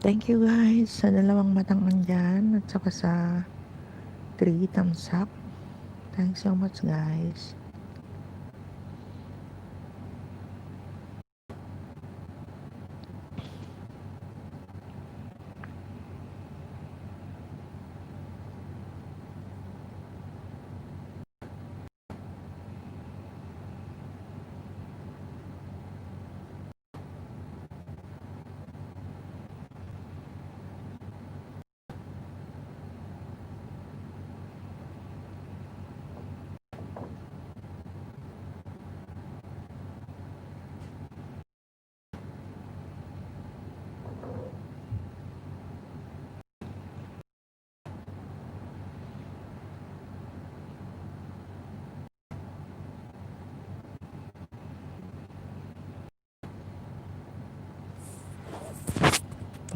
Thank you guys sa dalawang matang andyan at saka sa 3 thumbs up. Thanks so much guys.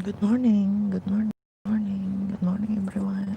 Good morning, good morning, good morning everyone.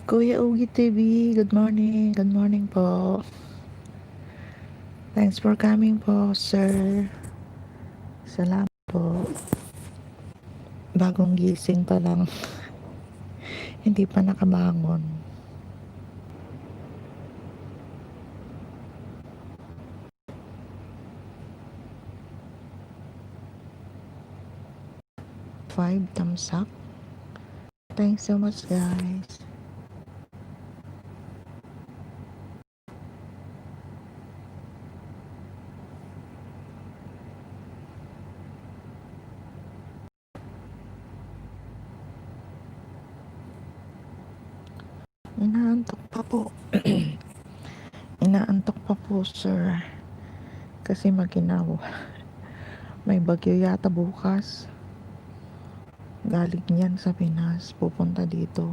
Kuya Ugi TV, good morning po. Thanks for coming po, sir. Salamat po. Bagong gising pa lang, hindi pa nakabangon. 5 thumbs up. Thanks so much, guys. Inaantok pa po. Inaantok pa po, sir. Kasi maginaw. May bagyo yata bukas. Galing yan sa Pinas. Pupunta dito.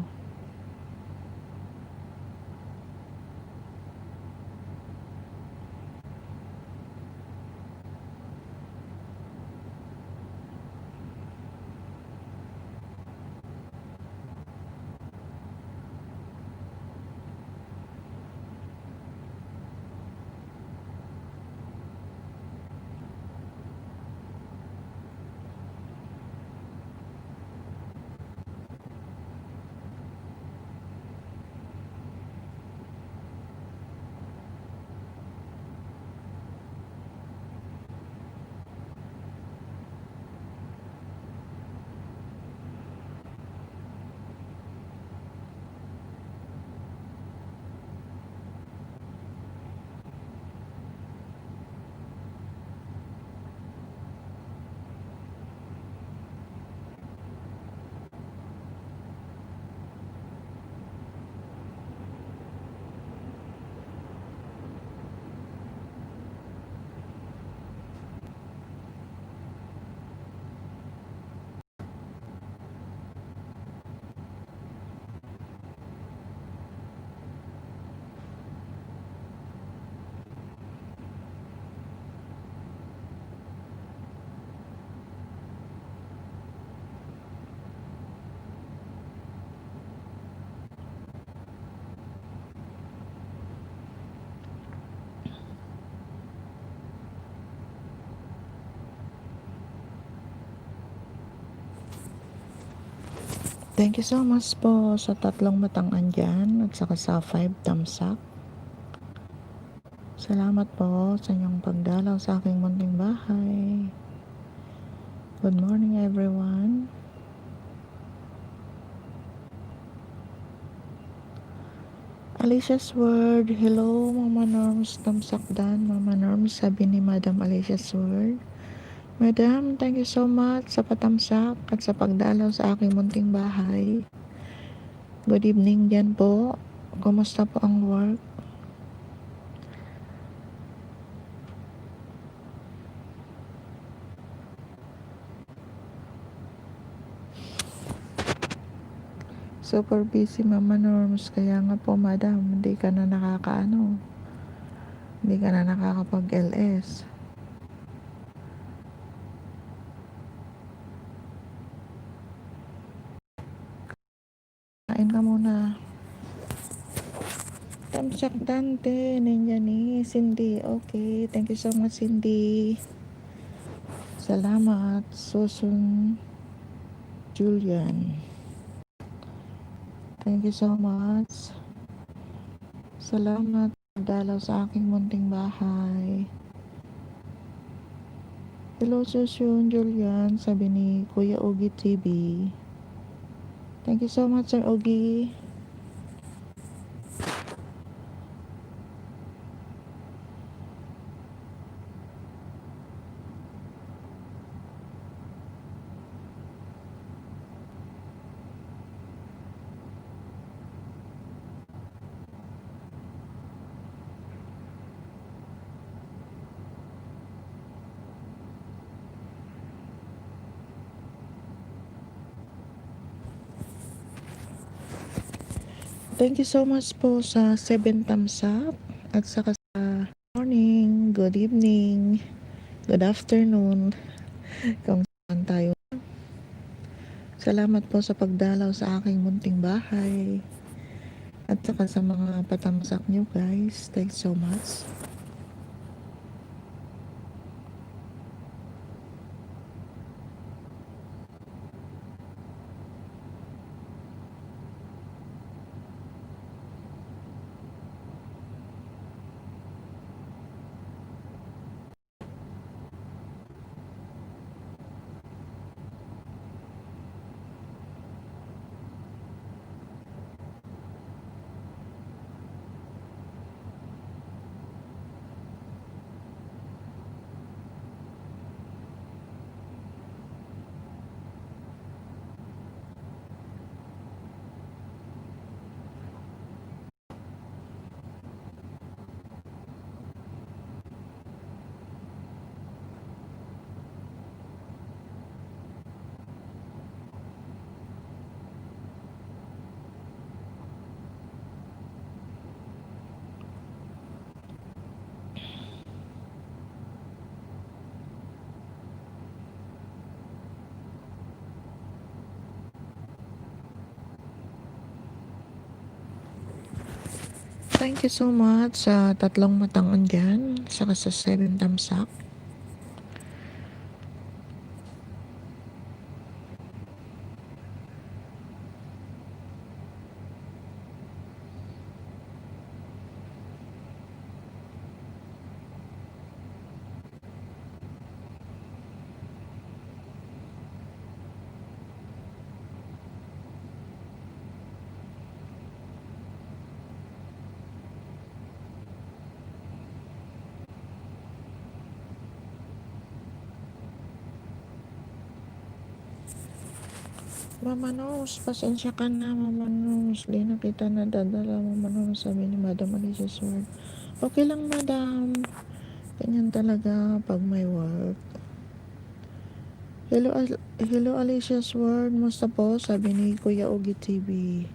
Thank you so much po sa 3 matangan dyan at saka sa 5 thumbs up. Salamat po sa inyong pagdalaw sa aking munting bahay. Good morning, everyone. Alicia's Word. Hello, Mama Norms. Thumbs up dan, Mama Norms. Sabi ni Madam Alicia's Word. Madam, thank you so much sa patamsak at sa pagdalaw sa aking munting bahay. Good evening dyan po. Kumusta po ang work? Super busy, Mama Norms. Kaya nga po, Madam, hindi ka na hindi ka na nakakapag-LS. Kain ka muna. Tamsak Dante, nandiyan ni Cindy. Okay, thank you so much, Cindy. Salamat, Susun Julian. Thank you so much. Salamat dalaw sa aking munting bahay. Hello, Susun Julian, sabi ni Kuya Ogie TV. Thank you so much, Sir Ogie. Thank you so much po sa 7 thumbs up at saka sa morning, good evening, good afternoon, kung saan tayo. Salamat po sa pagdalaw sa aking munting bahay at saka sa mga patamsak nyo, guys. Thanks so much. Thank you so much sa tatlong matangon dyan, saka sa 7 thumbs up. Mama Nose, pasensya ka na, Mama Nose. Di na kita nadadala, Mama Nose, sabi ni Madam Alicia Sword. Okay lang, Madam. Ganyan talaga pag may work. Hello Alicia Sword, musta po? Sabi ni Kuya Ogie TV.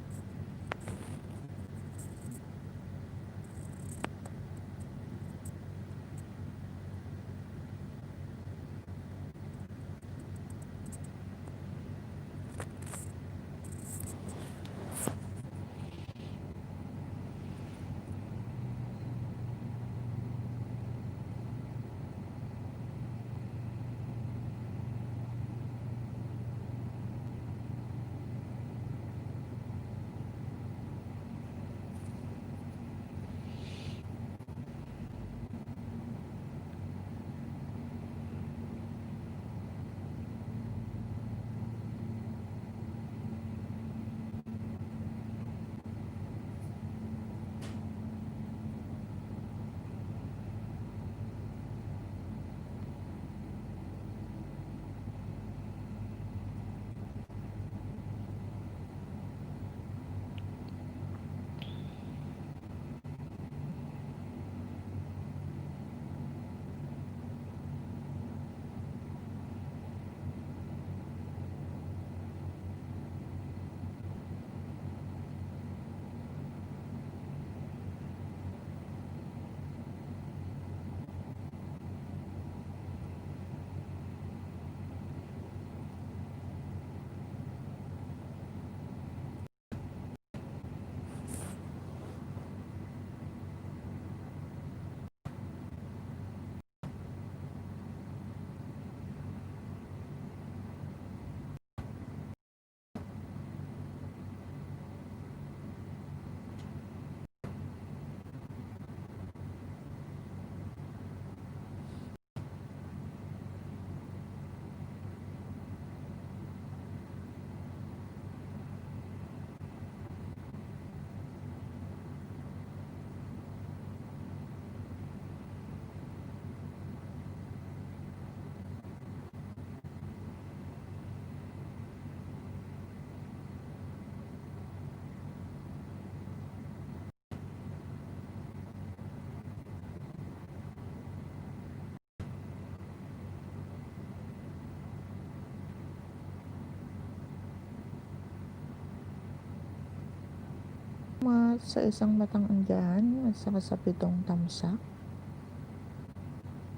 Sa isang matang andyan at saka sa 7 thumbs up.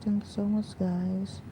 Thank you so much, guys.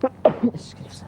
Excuse.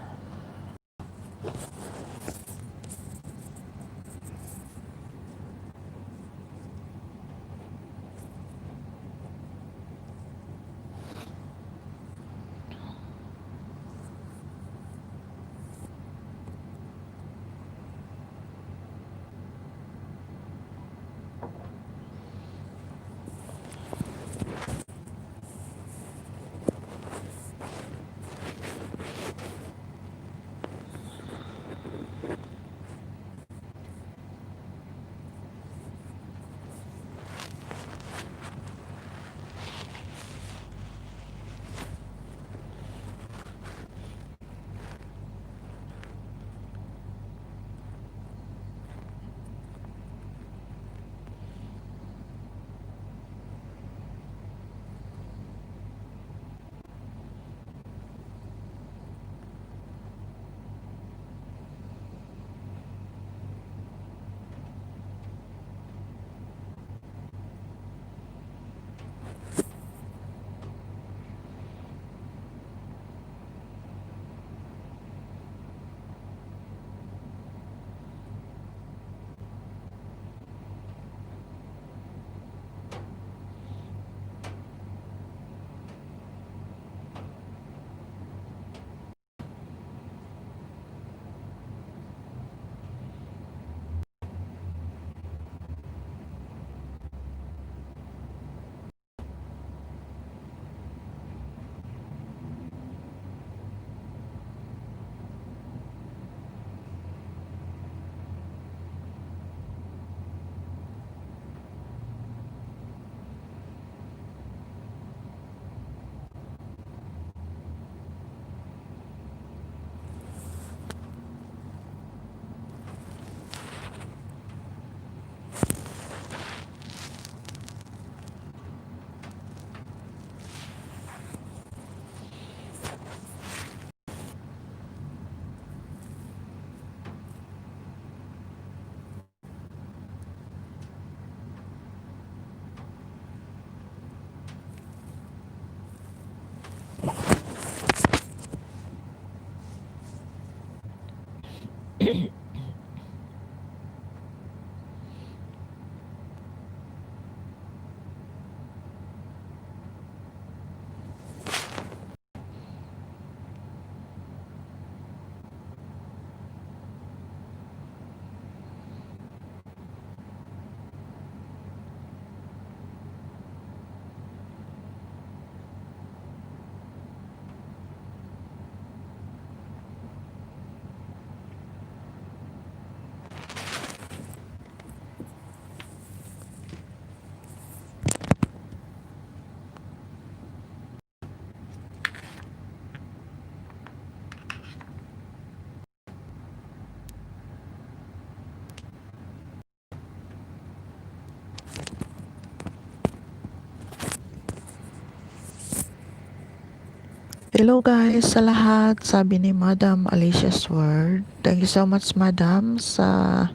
Hello guys sa lahat, sabi ni Madam Alicia's Word. Thank you so much Madam sa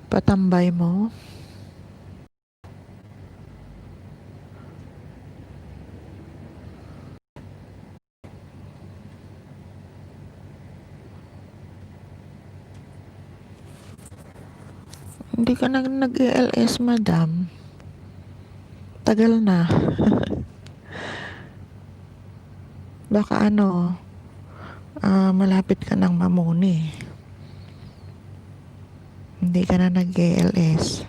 patambay mo. Hindi ka nag-ALS Madam. Tagal na. Baka malapit ka ng mamuni. Hindi ka na nag-ALS.